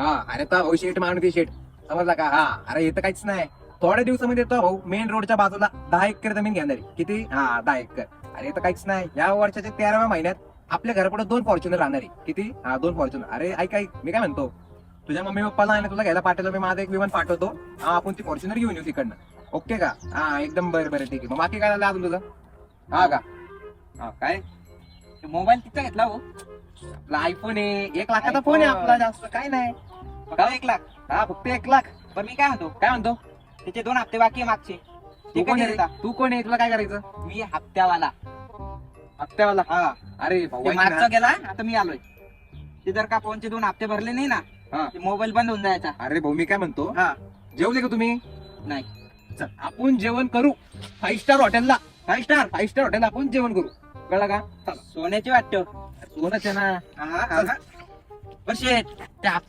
हा अरे तर भाऊ शेट माणूस शेट समजला का? हा अरे हे तर काहीच नाही. थोड्या दिवसामध्ये तो भाऊ मेन रोडच्या बाजूला 10 एकर जमीन घेणार आहे. किती? हा 10 एकर. अरे हे तर काहीच नाही. या वर्षाच्या 13व्या महिन्यात आपल्या घरापुढे 2 फॉर्च्युनर राहणार आहे. किती? हा 2 फॉर्च्युनर. अरे ऐक ऐक मी काय म्हणतो, तुझ्या मम्मी पप्पाला आहे ना तुला घ्यायला पाठवलं, मी माझं एक विमान पाठवतो. हा आपण ती फॉर्च्युनर घेऊन येऊ तिकडनं. ओके का? हा एकदम बरं बरं ठीक आहे. मग बाकी काय झालं अजून तुझं? हा का? हा काय? मोबाईल तिचा घेतला हो. आपला आयफोन आहे, 1 लाखाचा फोन आहे आपला, जास्त काय नाही. फक्त 1 लाख. हा फक्त 1 लाख. पण मी काय म्हणतो, काय म्हणतो? त्याचे 2 हप्ते बाकी आहे मागचे. तू ते कोण कधी आहे रे? देता? तू कोण आहे? तुला काय करायचं? मी हप्त्यावाला. हप्त्यावाला? हा अरे भाऊ ते ऐक मागचा ना. गेला, आता मी आलोय. ते जर का फोनचे 2 हप्ते भरले नाही ना, हा. ते मोबाईल बंद होऊन जायचा. अरे भाऊ मी काय म्हणतो, हा जेवले का तुम्ही? नाही. चल आपण जेवण करू 5 स्टार हॉटेलला. 5 स्टार हॉटेल आपण जेवण करू, कळलं का? चला. सोन्याची वाटतं. सोनच आहे ना. बरं शेठ, त्या